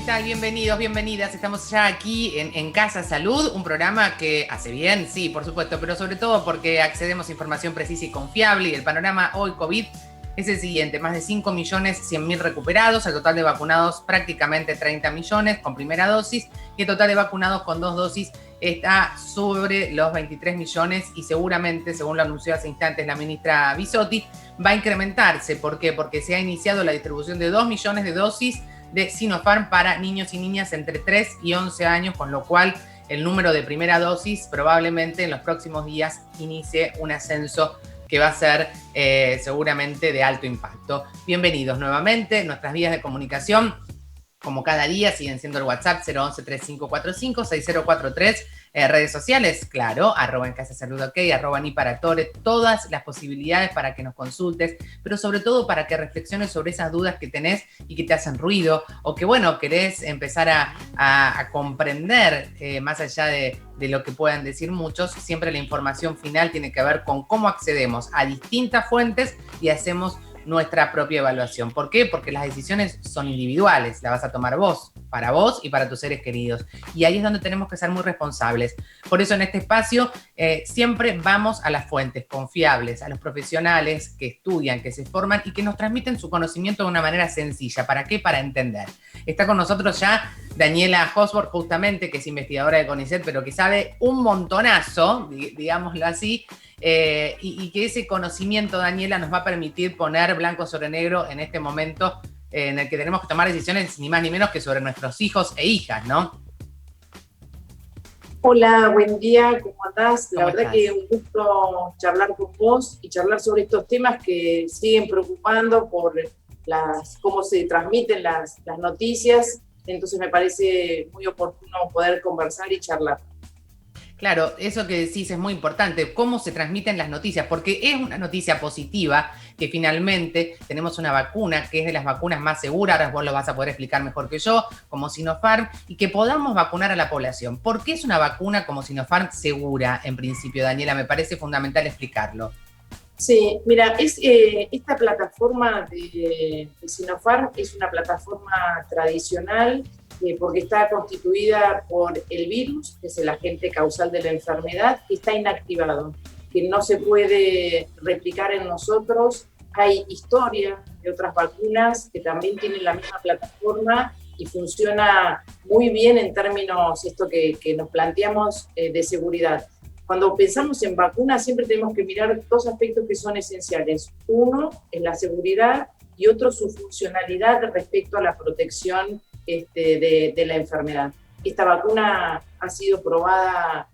tal? Bienvenidos, bienvenidas. Estamos ya aquí en Casa Salud, un programa que hace bien, sí, por supuesto, pero sobre todo porque accedemos a información precisa y confiable. Y el panorama hoy COVID es el siguiente: más de 5.100.000 recuperados, el total de vacunados prácticamente 30 millones con primera dosis, y el total de vacunados con dos dosis está sobre los 23 millones y seguramente, según lo anunció hace instantes la ministra Bisotti, va a incrementarse. ¿Por qué? Porque se ha iniciado la distribución de 2 millones de dosis de Sinopharm para niños y niñas entre 3 y 11 años, con lo cual el número de primera dosis probablemente en los próximos días inicie un ascenso que va a ser seguramente de alto impacto. Bienvenidos nuevamente. Nuestras vías de comunicación, como cada día, siguen siendo el WhatsApp 011-3545-6043, redes sociales, claro, @en Casa Salud OK, @niparatore, todas las posibilidades para que nos consultes, pero sobre todo para que reflexiones sobre esas dudas que tenés y que te hacen ruido, o que, bueno, querés empezar a comprender, más allá de lo que puedan decir muchos. Siempre la información final tiene que ver con cómo accedemos a distintas fuentes y hacemos nuestra propia evaluación. ¿Por qué? Porque las decisiones son individuales, las vas a tomar vos, para vos y para tus seres queridos. Y ahí es donde tenemos que ser muy responsables. Por eso en este espacio siempre vamos a las fuentes confiables, a los profesionales que estudian, que se forman y que nos transmiten su conocimiento de una manera sencilla. ¿Para qué? Para entender. Está con nosotros ya Daniela Hosborg, justamente, que es investigadora de CONICET, pero que sabe un montonazo, digámoslo así, y que ese conocimiento, Daniela, nos va a permitir poner blanco sobre negro en este momento en el que tenemos que tomar decisiones ni más ni menos que sobre nuestros hijos e hijas, ¿no? Hola, buen día, ¿cómo andás? La ¿Cómo verdad estás? que un gusto charlar con vos y charlar sobre estos temas que siguen preocupando por cómo se transmiten las noticias. Entonces me parece muy oportuno poder conversar y charlar. Claro, eso que decís es muy importante, cómo se transmiten las noticias, porque es una noticia positiva que finalmente tenemos una vacuna que es de las vacunas más seguras, ahora vos lo vas a poder explicar mejor que yo, como Sinopharm, y que podamos vacunar a la población. ¿Por qué es una vacuna como Sinopharm segura, en principio, Daniela? Me parece fundamental explicarlo. Sí, mira, esta plataforma de Sinopharm es una plataforma tradicional porque está constituida por el virus, que es el agente causal de la enfermedad, que está inactivado, que no se puede replicar en nosotros. Hay historia de otras vacunas que también tienen la misma plataforma y funciona muy bien en términos esto que nos planteamos de seguridad. Cuando pensamos en vacunas siempre tenemos que mirar dos aspectos que son esenciales. Uno es la seguridad y otro su funcionalidad respecto a la protección de la enfermedad. Esta vacuna ha sido probada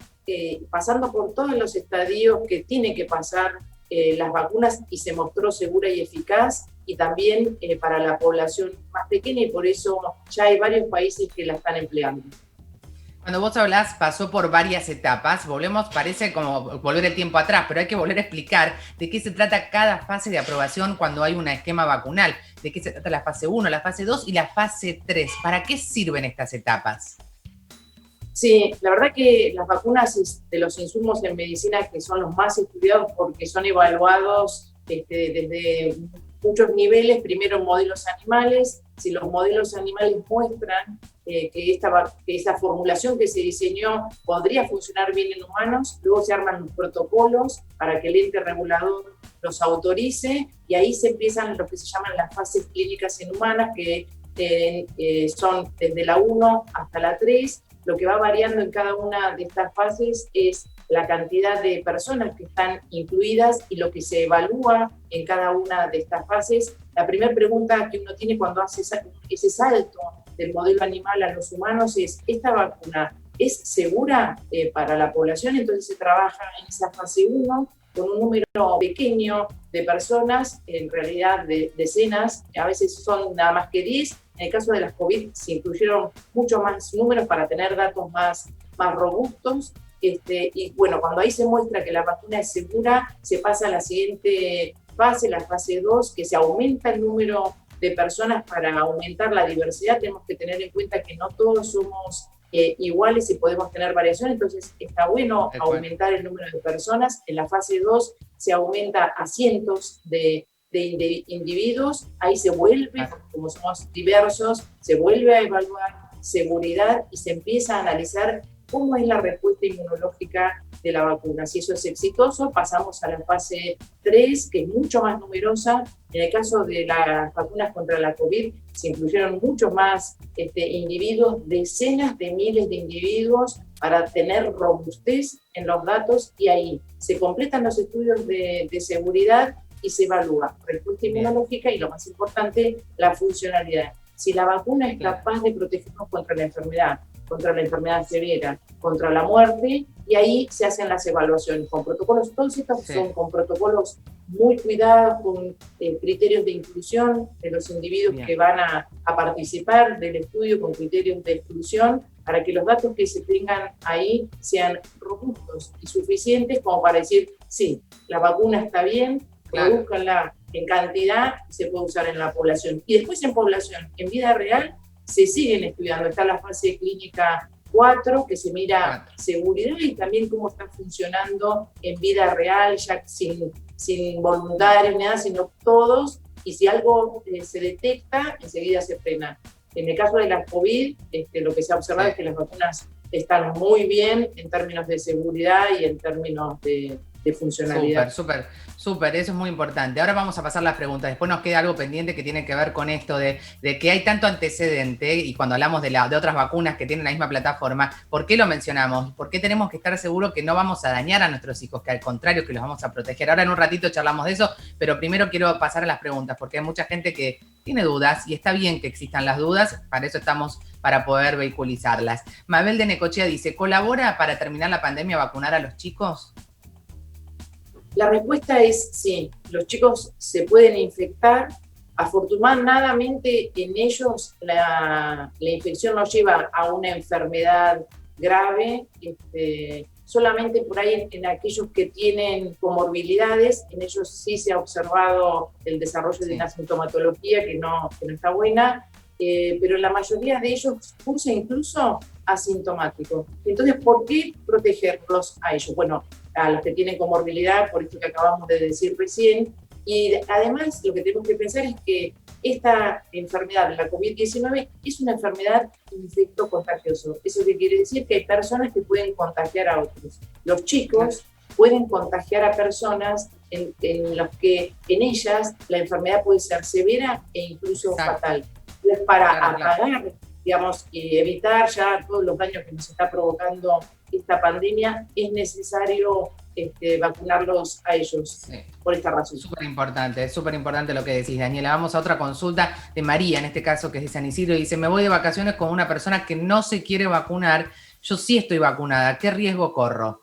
pasando por todos los estadios que tiene que pasar las vacunas y se mostró segura y eficaz, y también para la población más pequeña, y por eso ya hay varios países que la están empleando. Cuando vos hablás, pasó por varias etapas, parece como volver el tiempo atrás, pero hay que volver a explicar de qué se trata cada fase de aprobación cuando hay un esquema vacunal, de qué se trata la fase 1, la fase 2 y la fase 3. ¿Para qué sirven estas etapas? Sí, la verdad que las vacunas es de los insumos en medicina que son los más estudiados porque son evaluados desde muchos niveles, primero en modelos animales. Si los modelos animales muestran que esta formulación que se diseñó podría funcionar bien en humanos, luego se arman los protocolos para que el ente regulador los autorice, y ahí se empiezan lo que se llaman las fases clínicas en humanas, que son desde la 1 hasta la 3. Lo que va variando en cada una de estas fases es la cantidad de personas que están incluidas y lo que se evalúa en cada una de estas fases. La primera pregunta que uno tiene cuando hace ese salto del modelo animal a los humanos es: ¿esta vacuna es segura para la población? Entonces se trabaja en esa fase 1 con un número pequeño de personas, en realidad de decenas, a veces son nada más que 10. En el caso de las COVID se incluyeron mucho más números para tener datos más robustos. Y bueno, cuando ahí se muestra que la vacuna es segura, se pasa a la siguiente fase, la fase 2, que se aumenta el número de personas para aumentar la diversidad. Tenemos que tener en cuenta que no todos somos iguales y podemos tener variación, entonces está bueno aumentar el número de personas. En la fase 2 se aumenta a cientos de de individuos, ahí se vuelve, como somos diversos, se vuelve a evaluar seguridad y se empieza a analizar cómo es la respuesta inmunológica de la vacuna. Si eso es exitoso, pasamos a la fase 3, que es mucho más numerosa. En el caso de las vacunas contra la COVID, se incluyeron muchos más individuos, decenas de miles de individuos, para tener robustez en los datos, y ahí se completan los estudios de seguridad y se evalúa respuesta inmunológica y, lo más importante, la funcionalidad. Si la vacuna es capaz de protegernos contra la enfermedad severa, contra la muerte, y ahí se hacen las evaluaciones con protocolos. Todos estos son con protocolos muy cuidados, con criterios de inclusión de los individuos que van a participar del estudio, con criterios de exclusión, para que los datos que se tengan ahí sean robustos y suficientes como para decir, sí, la vacuna está bien, produzcanla en cantidad y se puede usar en la población. Y después en población, en vida real, se siguen estudiando. Está la fase clínica 4, que se mira seguridad y también cómo está funcionando en vida real, ya sin voluntarios ni nada, sino todos, y si algo se detecta, enseguida se frena. En el caso de la COVID, lo que se ha observado es que las vacunas están muy bien en términos de seguridad y en términos de funcionalidad. Súper, eso es muy importante. Ahora vamos a pasar las preguntas. Después nos queda algo pendiente que tiene que ver con esto de que hay tanto antecedente, y cuando hablamos de otras vacunas que tienen la misma plataforma, ¿por qué lo mencionamos? ¿Por qué tenemos que estar seguros que no vamos a dañar a nuestros hijos, que al contrario, que los vamos a proteger? Ahora en un ratito charlamos de eso, pero primero quiero pasar a las preguntas, porque hay mucha gente que tiene dudas, y está bien que existan las dudas, para eso estamos, para poder vehiculizarlas. Mabel de Necochea dice, ¿colabora para terminar la pandemia vacunar a los chicos? La respuesta es sí, los chicos se pueden infectar. Afortunadamente en ellos la infección no lleva a una enfermedad grave, solamente por ahí en aquellos que tienen comorbilidades, en ellos sí se ha observado el desarrollo de una sintomatología que no está buena, pero la mayoría de ellos cursa incluso asintomático. Entonces, ¿por qué protegerlos a ellos? Bueno, a los que tienen comorbilidad, por esto que acabamos de decir recién, y además lo que tenemos que pensar es que esta enfermedad, la COVID-19, es una enfermedad infectocontagiosa. ¿Eso qué quiere decir? Que hay personas que pueden contagiar a otros. Los chicos pueden contagiar a personas en las que en ellas la enfermedad puede ser severa e incluso fatal. Entonces, para apagar, digamos, y evitar ya todos los daños que nos está provocando esta pandemia, es necesario vacunarlos a ellos por esta razón. Súper importante lo que decís, Daniela. Vamos a otra consulta de María, en este caso, que es de San Isidro, y dice, me voy de vacaciones con una persona que no se quiere vacunar, yo sí estoy vacunada, ¿qué riesgo corro?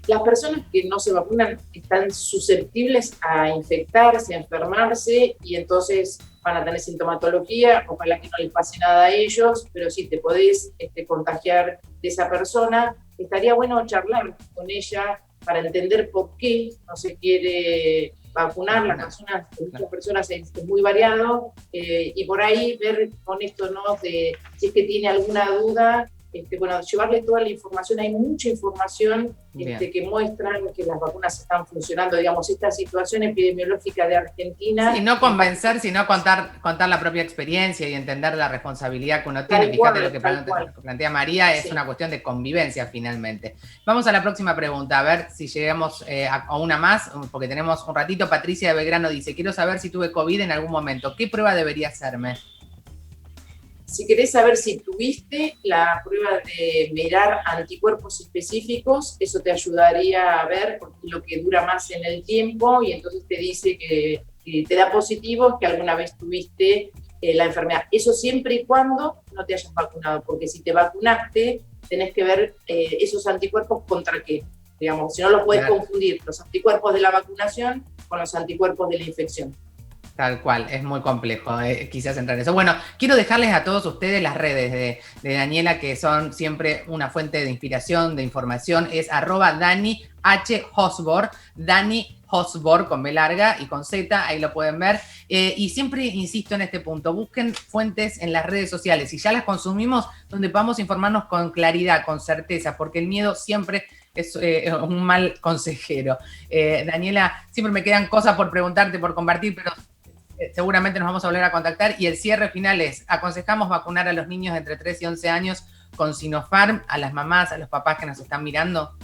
Las personas que no se vacunan están susceptibles a infectarse, a enfermarse, y entonces van a tener sintomatología. Ojalá que no les pase nada a ellos, pero sí te podés contagiar de esa persona. Estaría bueno charlar con ella para entender por qué no se quiere vacunar. Muchas personas es muy variado, y por ahí ver con esto, ¿no? Si es que tiene alguna duda, llevarle toda la información. Hay mucha información que muestran que las vacunas están funcionando, digamos, esta situación epidemiológica de Argentina. Y no convencer, sino contar la propia experiencia y entender la responsabilidad que uno tiene. Fíjate lo que plantea María, es una cuestión de convivencia finalmente. Vamos a la próxima pregunta, a ver si llegamos a una más, porque tenemos un ratito. Patricia de Belgrano dice, quiero saber si tuve COVID en algún momento, ¿qué prueba debería hacerme? Si querés saber si tuviste la prueba de mirar anticuerpos específicos, eso te ayudaría a ver, porque es lo que dura más en el tiempo, y entonces te dice que te da positivo, que alguna vez tuviste la enfermedad. Eso siempre y cuando no te hayas vacunado, porque si te vacunaste, tenés que ver esos anticuerpos contra qué. Digamos, si no los puedes confundir, los anticuerpos de la vacunación con los anticuerpos de la infección. Tal cual, es muy complejo quizás entrar en eso. Bueno, quiero dejarles a todos ustedes las redes de Daniela, que son siempre una fuente de inspiración, de información. Es @DaniHosborg, Dani Hosborg con B larga y con Z, ahí lo pueden ver. Y siempre insisto en este punto, busquen fuentes en las redes sociales, y ya las consumimos, donde podamos informarnos con claridad, con certeza, porque el miedo siempre es un mal consejero. Daniela, siempre me quedan cosas por preguntarte, por compartir, pero seguramente nos vamos a volver a contactar. Y el cierre final es, aconsejamos vacunar a los niños de entre 3 y 11 años con Sinopharm, a las mamás, a los papás que nos están mirando.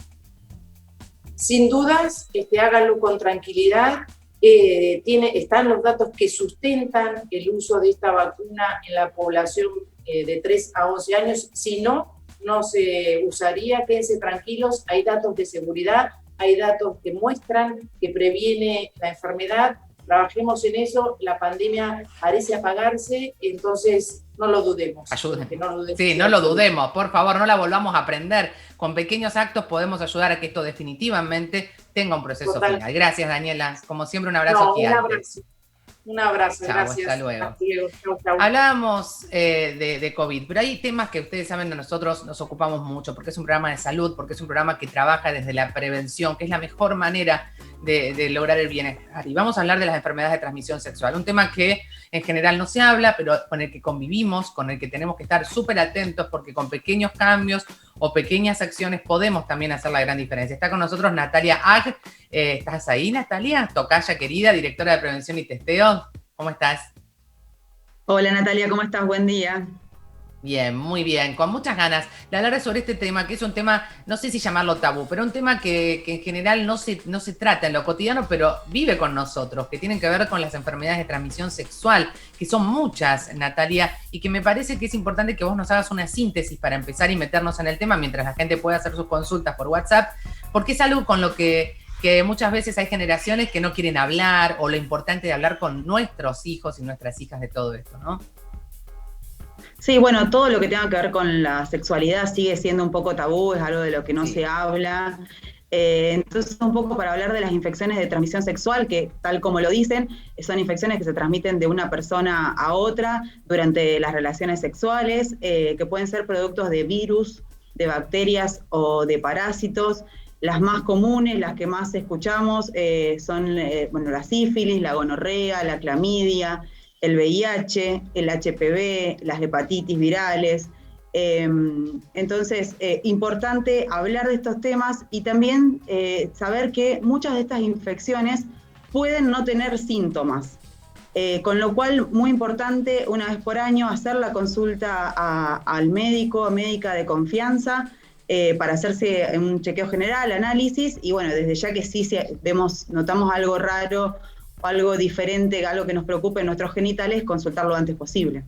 Sin dudas, háganlo con tranquilidad. Están los datos que sustentan el uso de esta vacuna en la población de 3 a 11 años. Si no, no se usaría. Quédense tranquilos, hay datos de seguridad, hay datos que muestran que previene la enfermedad. Trabajemos en eso, la pandemia parece apagarse, entonces no lo dudemos. Ayuden. Sí, no lo dudemos, por favor, no la volvamos a aprender. Con pequeños actos podemos ayudar a que esto definitivamente tenga un proceso final. Gracias, Daniela. Como siempre, un abrazo gigante. Un abrazo, chau, gracias. Hasta luego. Hasta luego. Chau. Hablábamos de COVID, pero hay temas que ustedes saben de nosotros nos ocupamos mucho, porque es un programa de salud, porque es un programa que trabaja desde la prevención, que es la mejor manera de lograr el bienestar. Y vamos a hablar de las enfermedades de transmisión sexual, un tema que en general no se habla, pero con el que convivimos, con el que tenemos que estar súper atentos, porque con pequeños cambios o pequeñas acciones podemos también hacer la gran diferencia. Está con nosotros Natalia Ag. ¿Estás ahí, Natalia? Tocaya querida, directora de prevención y testeo. ¿Cómo estás? Hola Natalia, ¿cómo estás? Buen día. Bien, muy bien, con muchas ganas de hablar sobre este tema, que es un tema, no sé si llamarlo tabú, pero un tema que en general no se trata en lo cotidiano, pero vive con nosotros, que tienen que ver con las enfermedades de transmisión sexual, que son muchas, Natalia, y que me parece que es importante que vos nos hagas una síntesis para empezar y meternos en el tema mientras la gente pueda hacer sus consultas por WhatsApp, porque es algo con lo que muchas veces hay generaciones que no quieren hablar, o lo importante de hablar con nuestros hijos y nuestras hijas de todo esto, ¿no? Sí, bueno, todo lo que tenga que ver con la sexualidad sigue siendo un poco tabú, es algo de lo que no se habla. Entonces, un poco para hablar de las infecciones de transmisión sexual, que tal como lo dicen, son infecciones que se transmiten de una persona a otra durante las relaciones sexuales, que pueden ser productos de virus, de bacterias o de parásitos. Las más comunes, las que más escuchamos, son la sífilis, la gonorrea, la clamidia, el VIH, el HPV, las hepatitis virales. Entonces, importante hablar de estos temas y también saber que muchas de estas infecciones pueden no tener síntomas. Con lo cual, muy importante, una vez por año, hacer la consulta al médico o médica de confianza para hacerse un chequeo general, análisis, y bueno, desde ya que sí notamos algo raro, algo diferente, algo que nos preocupe en nuestros genitales, consultarlo lo antes posible.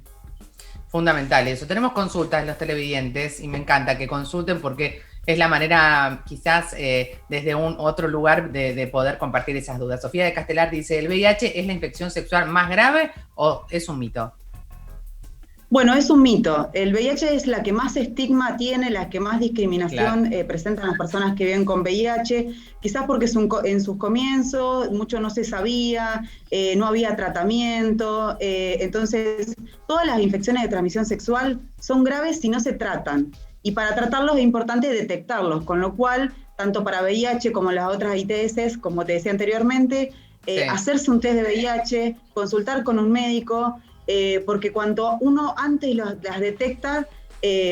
Fundamental eso. Tenemos consultas de los televidentes y me encanta que consulten porque es la manera quizás desde un otro lugar de poder compartir esas dudas. Sofía de Castelar dice, ¿el VIH es la infección sexual más grave o es un mito? Bueno, es un mito. El VIH es la que más estigma tiene, la que más discriminación presentan las personas que viven con VIH, quizás porque en sus comienzos mucho no se sabía, no había tratamiento, entonces todas las infecciones de transmisión sexual son graves si no se tratan. Y para tratarlos es importante detectarlos, con lo cual, tanto para VIH como las otras ITS, como te decía anteriormente, hacerse un test de VIH, consultar con un médico, porque cuanto uno antes las detecta,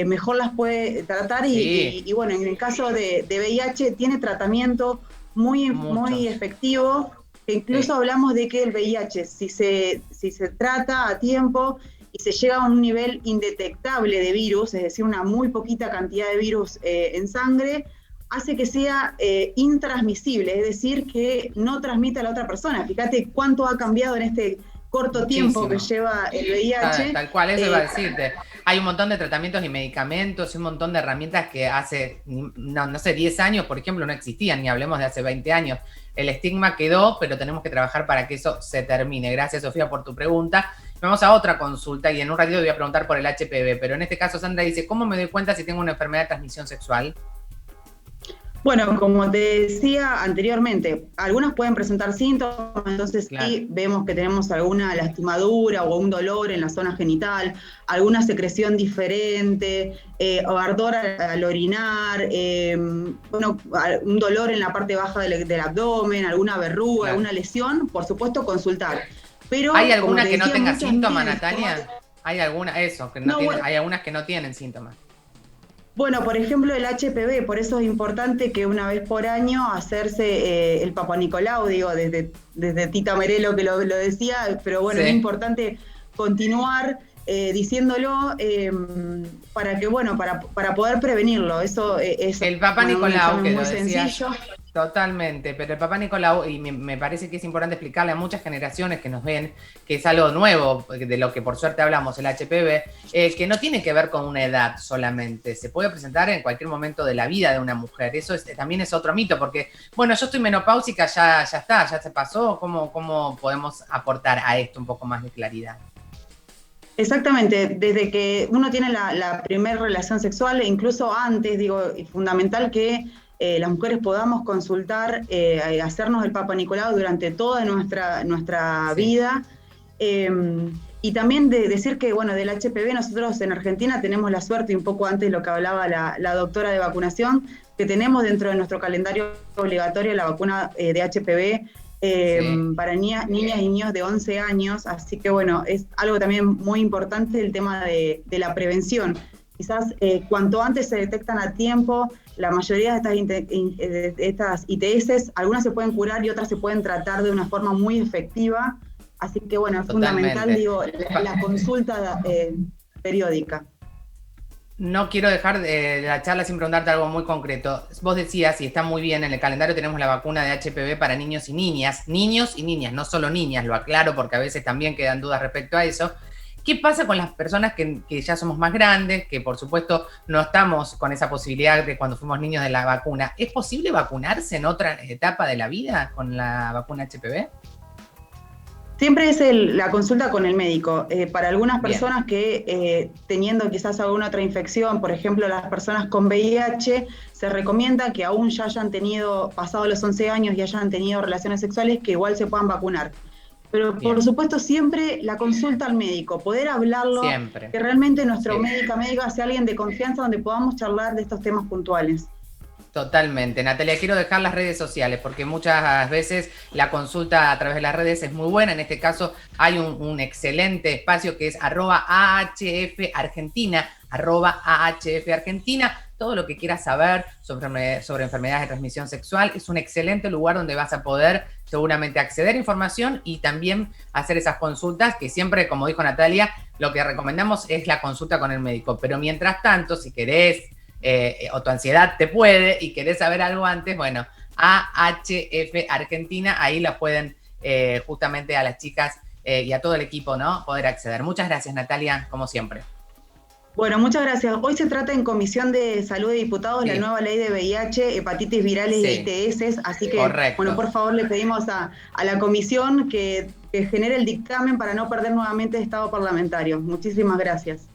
mejor las puede tratar y bueno, en el caso de VIH tiene tratamiento muy efectivo, que incluso hablamos de que el VIH, si se trata a tiempo y se llega a un nivel indetectable de virus, es decir, una muy poquita cantidad de virus en sangre, hace que sea intransmisible, es decir, que no transmite a la otra persona. Fíjate cuánto ha cambiado en este corto tiempo que lleva el VIH. Tal cual, eso iba a decirte. Hay un montón de tratamientos y medicamentos y un montón de herramientas que hace, no sé, 10 años, por ejemplo, no existían, ni hablemos de hace 20 años. El estigma quedó, pero tenemos que trabajar para que eso se termine. Gracias, Sofía, por tu pregunta. Vamos a otra consulta y en un ratito te voy a preguntar por el HPV, pero en este caso Sandra dice, ¿cómo me doy cuenta si tengo una enfermedad de transmisión sexual? Bueno, como te decía anteriormente, algunas pueden presentar síntomas, entonces sí vemos que tenemos alguna lastimadura o un dolor en la zona genital, alguna secreción diferente, o ardor al orinar, un dolor en la parte baja del abdomen, alguna verruga, alguna lesión, por supuesto consultar. Pero, ¿hay alguna que no tenga síntomas, Natalia? ¿Hay alguna, hay algunas que no tienen síntomas? Bueno, por ejemplo, el HPV, por eso es importante que una vez por año hacerse el Papa Nicolau, digo, desde Tita Merelo que lo decía, pero bueno, Sí. es importante continuar diciéndolo para que, bueno, para poder prevenirlo. Eso es El Papa bueno, un Nicolau, examen que lo muy decías, sencillo. totalmente, pero el Papa Nicolau, y me parece que es importante explicarle a muchas generaciones que nos ven, que es algo nuevo, de lo que por suerte hablamos, el HPV, que no tiene que ver con una edad solamente, se puede presentar en cualquier momento de la vida de una mujer. Eso también es otro mito, porque, bueno, yo estoy menopáusica, ya está, ya se pasó. ¿Cómo podemos aportar a esto un poco más de claridad? Exactamente, desde que uno tiene la primera relación sexual, e incluso antes, digo, es fundamental que las mujeres podamos consultar, hacernos el Papa Nicolau durante toda nuestra Sí. vida. Y también de decir que, bueno, del HPV nosotros en Argentina tenemos la suerte, y un poco antes lo que hablaba la doctora de vacunación, que tenemos dentro de nuestro calendario obligatorio la vacuna de HPV Sí. para niñas y niños de 11 años, así que bueno, es algo también muy importante el tema de la prevención. Quizás cuanto antes se detectan a tiempo, la mayoría de estas ITS, algunas se pueden curar y otras se pueden tratar de una forma muy efectiva, así que bueno, es fundamental, Totalmente. digo, la consulta periódica. No quiero dejar la charla sin preguntarte algo muy concreto. Vos decías, y está muy bien, en el calendario tenemos la vacuna de HPV para niños y niñas, no solo niñas, lo aclaro porque a veces también quedan dudas respecto a eso. ¿Qué pasa con las personas que ya somos más grandes, que por supuesto no estamos con esa posibilidad de cuando fuimos niños de la vacuna? ¿Es posible vacunarse en otra etapa de la vida con la vacuna HPV? Siempre es la consulta con el médico. Para algunas Bien. personas que teniendo quizás alguna otra infección, por ejemplo, las personas con VIH, se recomienda que aún ya hayan tenido, pasado los 11 años y hayan tenido relaciones sexuales, que igual se puedan vacunar. Pero Bien. por supuesto siempre la consulta al médico, poder hablarlo, Siempre. que realmente nuestro Sí. médico sea alguien de confianza donde podamos charlar de estos temas puntuales. Totalmente. Natalia, quiero dejar las redes sociales porque muchas veces la consulta a través de las redes es muy buena. En este caso hay un excelente espacio que es @AHFargentina, @AHFargentina. Todo lo que quieras saber sobre enfermedades de transmisión sexual es un excelente lugar donde vas a poder seguramente acceder a información y también hacer esas consultas que siempre, como dijo Natalia, lo que recomendamos es la consulta con el médico. Pero mientras tanto, si querés o tu ansiedad te puede y querés saber algo antes, bueno, AHF Argentina, ahí la pueden justamente a las chicas y a todo el equipo, ¿no? Poder acceder. Muchas gracias, Natalia, como siempre. Bueno, muchas gracias. Hoy se trata en Comisión de Salud de Diputados la Sí. nueva ley de VIH, hepatitis virales Sí. y ITS, así que, Correcto. bueno, por favor le pedimos a la comisión que genere el dictamen para no perder nuevamente el estado parlamentario. Muchísimas gracias.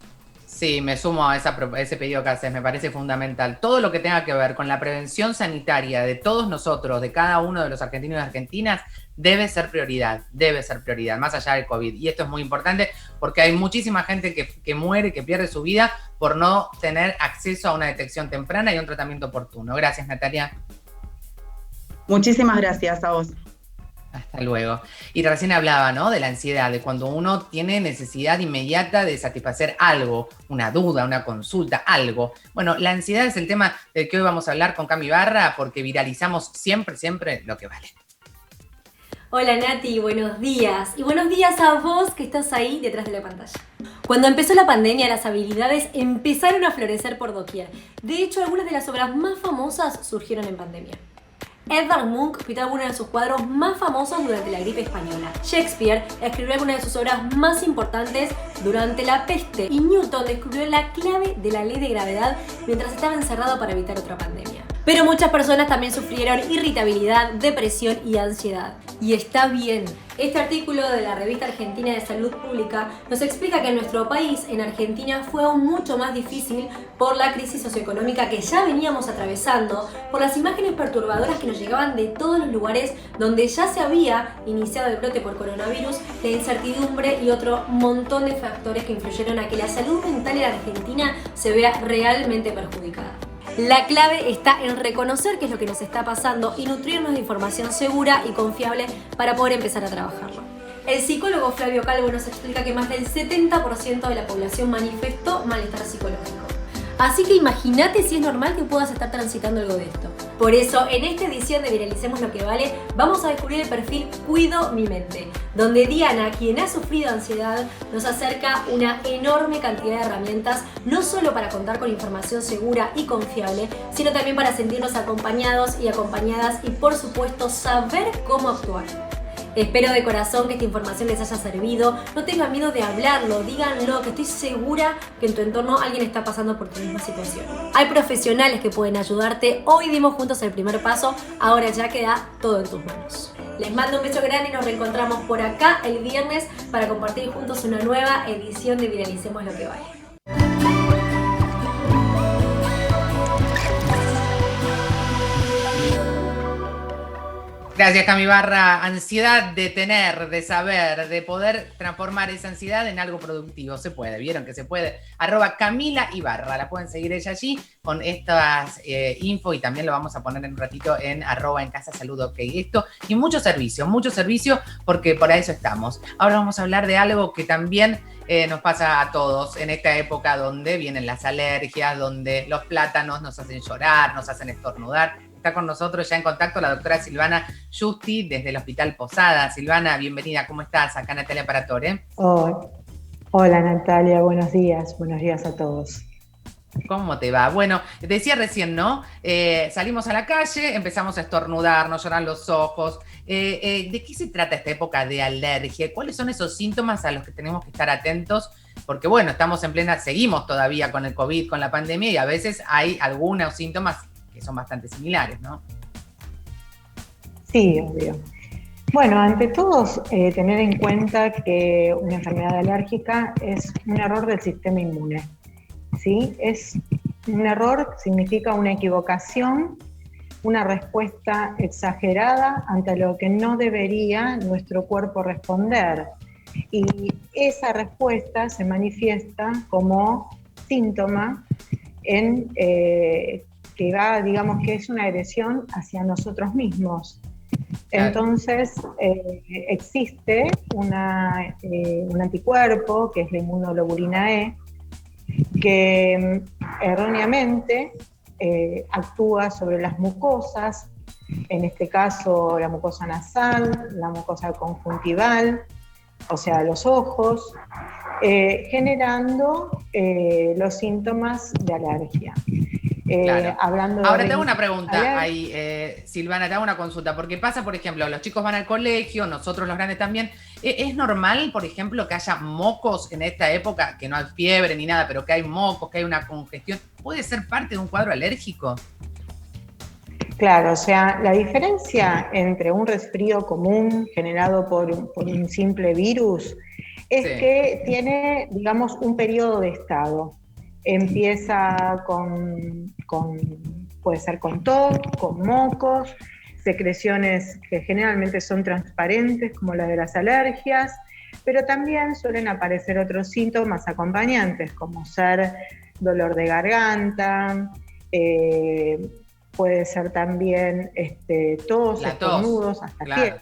Sí, me sumo a ese pedido que haces, me parece fundamental. Todo lo que tenga que ver con la prevención sanitaria de todos nosotros, de cada uno de los argentinos y argentinas, debe ser prioridad, más allá del COVID. Y esto es muy importante porque hay muchísima gente que muere, que pierde su vida por no tener acceso a una detección temprana y a un tratamiento oportuno. Gracias, Natalia. Muchísimas gracias a vos. Hasta luego. Y recién hablaba, ¿no?, de la ansiedad, de cuando uno tiene necesidad inmediata de satisfacer algo, una duda, una consulta, algo. Bueno, la ansiedad es el tema del que hoy vamos a hablar con Cami Barra, porque viralizamos siempre lo que vale. Hola Nati, buenos días. Y buenos días a vos que estás ahí detrás de la pantalla. Cuando empezó la pandemia, las habilidades empezaron a florecer por doquier. De hecho, algunas de las obras más famosas surgieron en pandemia. Edvard Munch pintó algunos de sus cuadros más famosos durante la gripe española. Shakespeare escribió algunas de sus obras más importantes durante la peste. Y Newton descubrió la clave de la ley de gravedad mientras estaba encerrado para evitar otra pandemia. Pero muchas personas también sufrieron irritabilidad, depresión y ansiedad. Y está bien. Este artículo de la Revista Argentina de Salud Pública nos explica que en nuestro país, en Argentina, fue aún mucho más difícil por la crisis socioeconómica que ya veníamos atravesando, por las imágenes perturbadoras que nos llegaban de todos los lugares donde ya se había iniciado el brote por coronavirus, la incertidumbre y otro montón de factores que influyeron a que la salud mental en Argentina se vea realmente perjudicada. La clave está en reconocer qué es lo que nos está pasando y nutrirnos de información segura y confiable para poder empezar a trabajarlo. El psicólogo Flavio Calvo nos explica que más del 70% de la población manifestó malestar psicológico. Así que imagínate si es normal que puedas estar transitando algo de esto. Por eso, en esta edición de Viralicemos lo que vale, vamos a descubrir el perfil Cuido mi mente, donde Diana, quien ha sufrido ansiedad, nos acerca una enorme cantidad de herramientas, no solo para contar con información segura y confiable, sino también para sentirnos acompañados y acompañadas y, por supuesto, saber cómo actuar. Espero de corazón que esta información les haya servido. No tengan miedo de hablarlo, díganlo, que estoy segura que en tu entorno alguien está pasando por tu misma situación. Hay profesionales que pueden ayudarte. Hoy dimos juntos el primer paso, ahora ya queda todo en tus manos. Les mando un beso grande y nos reencontramos por acá el viernes para compartir juntos una nueva edición de Viralicemos lo que vale. Gracias, Cami Barra. Ansiedad de tener, de saber, de poder transformar esa ansiedad en algo productivo. Se puede, ¿vieron que se puede? @Camila Ibarra. La pueden seguir ella allí con estas info y también lo vamos a poner en un ratito en @encasasalud.ok. Esto y mucho servicio porque por eso estamos. Ahora vamos a hablar de algo que también nos pasa a todos en esta época donde vienen las alergias, donde los plátanos nos hacen llorar, nos hacen estornudar. Está con nosotros ya en contacto la doctora Silvana Justi desde el Hospital Posada. Silvana, bienvenida, ¿cómo estás? Acá Natalia Paratore. Hola Natalia, buenos días a todos. ¿Cómo te va? Bueno, decía recién, ¿no? Salimos a la calle, empezamos a estornudar, nos lloran los ojos. ¿De qué se trata esta época de alergia? ¿Cuáles son esos síntomas a los que tenemos que estar atentos? Porque bueno, seguimos todavía con el COVID, con la pandemia y a veces hay algunos síntomas que son bastante similares, ¿no? Sí, obvio. Bueno, ante todo, tener en cuenta que una enfermedad alérgica es un error del sistema inmune, ¿sí? Es un error, significa una equivocación, una respuesta exagerada ante lo que no debería nuestro cuerpo responder. Y esa respuesta se manifiesta como síntoma en que va, digamos que es una agresión hacia nosotros mismos. Entonces, existe un anticuerpo, que es la inmunoglobulina E, que erróneamente actúa sobre las mucosas, en este caso la mucosa nasal, la mucosa conjuntival, o sea, los ojos, generando los síntomas de alergia. Claro. Ahora te hago una pregunta ahí, Silvana, te hago una consulta, porque pasa, por ejemplo, los chicos van al colegio, nosotros los grandes también. ¿Es normal, por ejemplo, que haya mocos en esta época, que no hay fiebre ni nada, pero que hay mocos, que hay una congestión? ¿Puede ser parte de un cuadro alérgico? Claro, o sea, la diferencia entre un resfrío común generado por un simple virus es que tiene, digamos, un periodo de estado. Empieza puede ser con tos, con mocos, secreciones que generalmente son transparentes, como la de las alergias, pero también suelen aparecer otros síntomas acompañantes, como ser dolor de garganta, puede ser también tos, estornudos, hasta fiebre.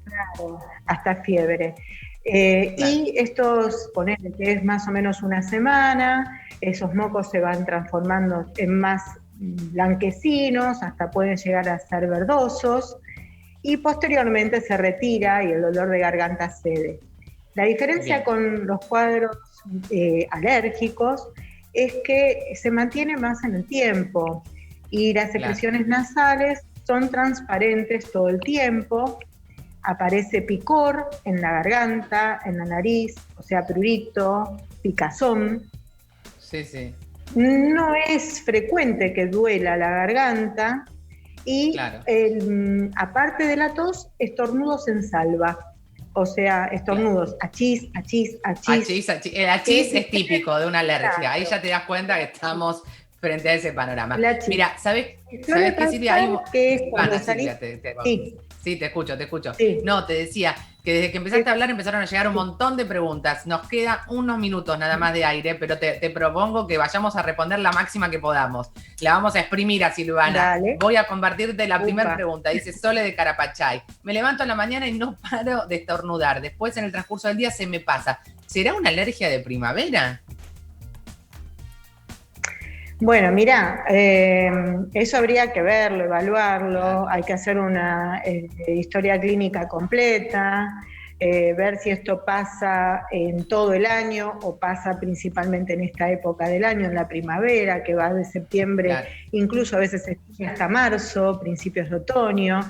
Claro, hasta fiebre. Y estos, ponele que es más o menos una semana, esos mocos se van transformando en más blanquecinos, hasta pueden llegar a ser verdosos, y posteriormente se retira y el dolor de garganta cede. La diferencia con los cuadros alérgicos es que se mantiene más en el tiempo, y las secreciones nasales son transparentes todo el tiempo. Aparece picor en la garganta, en la nariz, o sea, prurito, picazón. Sí. No es frecuente que duela la garganta y, aparte de la tos, estornudos en salva. O sea, estornudos, achís, achís, achís. El achís es típico de una alergia. Claro. Ahí ya te das cuenta que estamos frente a ese panorama. Mira, ¿sabes qué, Silvia? Sí, te escucho. Sí. No, te decía que desde que empezaste a hablar empezaron a llegar un montón de preguntas. Nos quedan unos minutos nada más de aire, pero te propongo que vayamos a responder la máxima que podamos. La vamos a exprimir a Silvana. Dale. Voy a compartirte la primera pregunta. Dice Sole de Carapachay. Me levanto en la mañana y no paro de estornudar. Después, en el transcurso del día, se me pasa. ¿Será una alergia de primavera? Bueno, mira, eso habría que verlo, evaluarlo, hay que hacer una historia clínica completa, ver si esto pasa en todo el año o pasa principalmente en esta época del año, en la primavera, que va de septiembre, claro, incluso a veces hasta marzo, principios de otoño.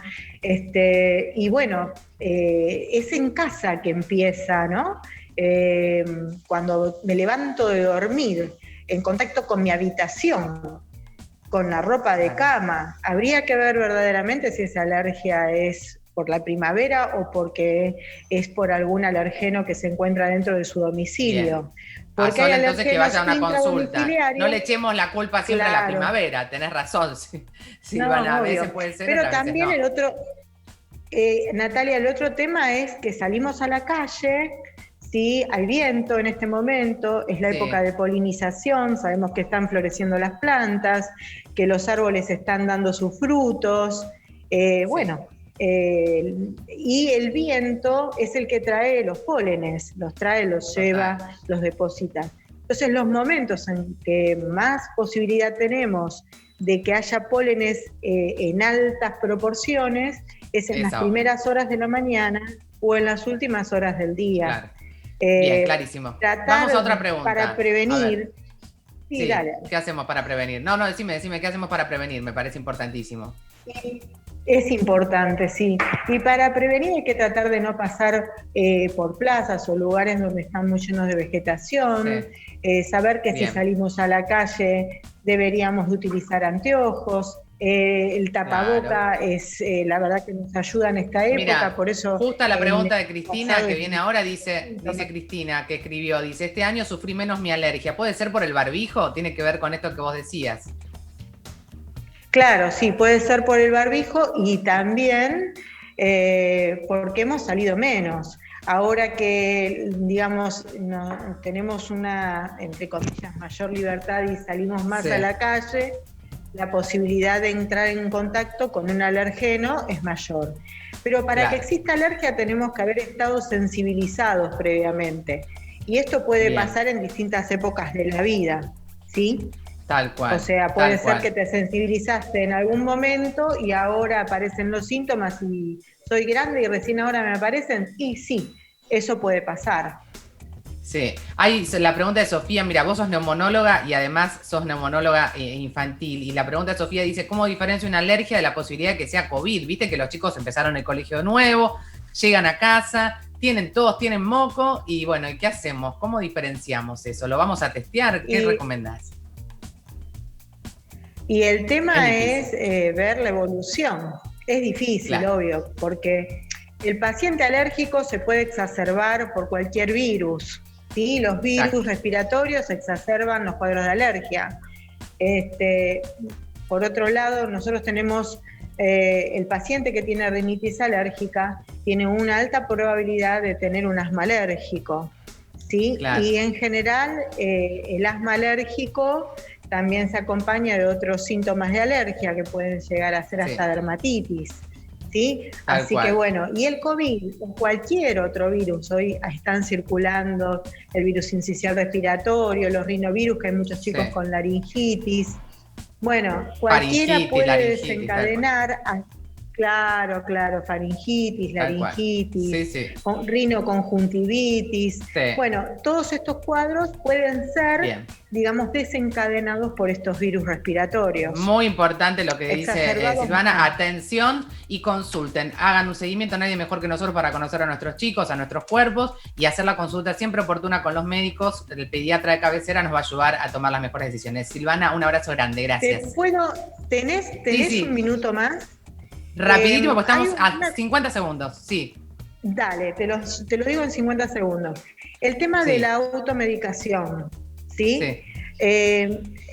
Y bueno, es en casa que empieza, ¿no? Cuando me levanto de dormir, en contacto con mi habitación, con la ropa de cama. Habría que ver verdaderamente si esa alergia es por la primavera o porque es por algún alergeno que se encuentra dentro de su domicilio. Bien. Porque hay entonces que vaya a una consulta. No le echemos echemos la culpa siempre a la primavera, tenés razón. Sí, no, bueno, a veces puede ser. Pero también el otro, Natalia, el otro tema es que salimos a la calle. Sí, hay viento en este momento, es la época de polinización, sabemos que están floreciendo las plantas, que los árboles están dando sus frutos, bueno, y el viento es el que trae los pólenes, los trae, los lleva, los deposita. Entonces los momentos en que más posibilidad tenemos de que haya pólenes en altas proporciones es en las primeras horas de la mañana o en las últimas horas del día. Claro. Bien, clarísimo. Vamos a otra pregunta. Para prevenir. Sí, dale. ¿Qué hacemos para prevenir? No, decime, ¿qué hacemos para prevenir? Me parece importantísimo. Es importante, sí. Y para prevenir hay que tratar de no pasar por plazas o lugares donde están muy llenos de vegetación. Saber que si salimos a la calle deberíamos de utilizar anteojos. El tapaboca es la verdad que nos ayuda en esta época. Mirá, por eso justa la pregunta de Cristina que viene ahora, dice Cristina que escribió, dice, este año sufrí menos mi alergia, ¿puede ser por el barbijo? Tiene que ver con esto que vos decías. Claro, sí, puede ser por el barbijo y también porque hemos salido menos. Ahora que, digamos, tenemos una, entre comillas, mayor libertad y salimos más a la calle, la posibilidad de entrar en contacto con un alergeno es mayor. Pero para que exista alergia tenemos que haber estado sensibilizados previamente. Y esto puede pasar en distintas épocas de la vida, ¿sí? Tal cual. O sea, puede ser que te sensibilizaste en algún momento y ahora aparecen los síntomas y soy grande y recién ahora me aparecen. Y sí, eso puede pasar. Sí, hay la pregunta de Sofía, mira, vos sos neumonóloga y además sos neumonóloga infantil, y la pregunta de Sofía dice, ¿cómo diferencia una alergia de la posibilidad de que sea COVID? Viste que los chicos empezaron el colegio de nuevo, llegan a casa, todos tienen moco, y bueno, ¿y qué hacemos? ¿Cómo diferenciamos eso? ¿Lo vamos a testear? ¿Qué recomendás? Y el tema es ver la evolución. Es difícil, obvio, porque el paciente alérgico se puede exacerbar por cualquier virus. ¿Sí? Los virus respiratorios exacerban los cuadros de alergia. Por otro lado, nosotros tenemos el paciente que tiene rinitis alérgica, tiene una alta probabilidad de tener un asma alérgico. ¿Sí? Y en general, el asma alérgico también se acompaña de otros síntomas de alergia que pueden llegar a ser hasta dermatitis. ¿Sí? Así que bueno, y el COVID o cualquier otro virus, hoy están circulando el virus sincicial respiratorio, los rinovirus, que hay muchos chicos con laringitis. Bueno, cualquiera puede desencadenar, claro, faringitis, laringitis, rinoconjuntivitis. Bueno, todos estos cuadros pueden ser, digamos, desencadenados por estos virus respiratorios. Muy importante lo que dice Silvana, atención y consulten, hagan un seguimiento, nadie mejor que nosotros para conocer a nuestros chicos, a nuestros cuerpos y hacer la consulta siempre oportuna con los médicos. El pediatra de cabecera nos va a ayudar a tomar las mejores decisiones. Silvana, un abrazo grande, gracias. ¿Tenés un minuto más? Rapidísimo, porque estamos a 50 segundos, sí. Dale, te lo digo en 50 segundos. El tema de la automedicación, ¿sí?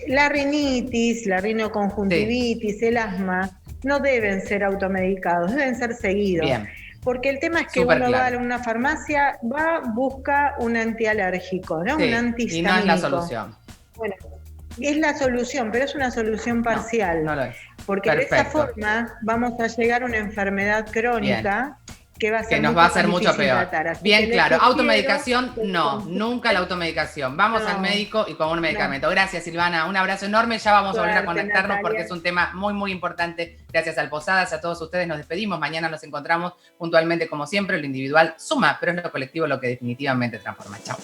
La rinitis, la rinoconjuntivitis, el asma, no deben ser automedicados, deben ser seguidos. Bien. Porque el tema es que uno va a una farmacia, busca un antialérgico, ¿no? Un antihistamínico. Y no es la solución. Bueno, es la solución, pero es una solución parcial. No lo es. Porque de esa forma vamos a llegar a una enfermedad crónica que nos va a hacer mucho peor. Bien claro, automedicación, no, nunca la automedicación. Vamos al médico y con un medicamento. Gracias, Silvana, un abrazo enorme. Ya vamos a volver a conectarnos, Natalia, porque es un tema muy, muy importante. Gracias al Posadas, a todos ustedes nos despedimos. Mañana nos encontramos puntualmente como siempre. Lo individual suma, pero es lo colectivo lo que definitivamente transforma. Chao.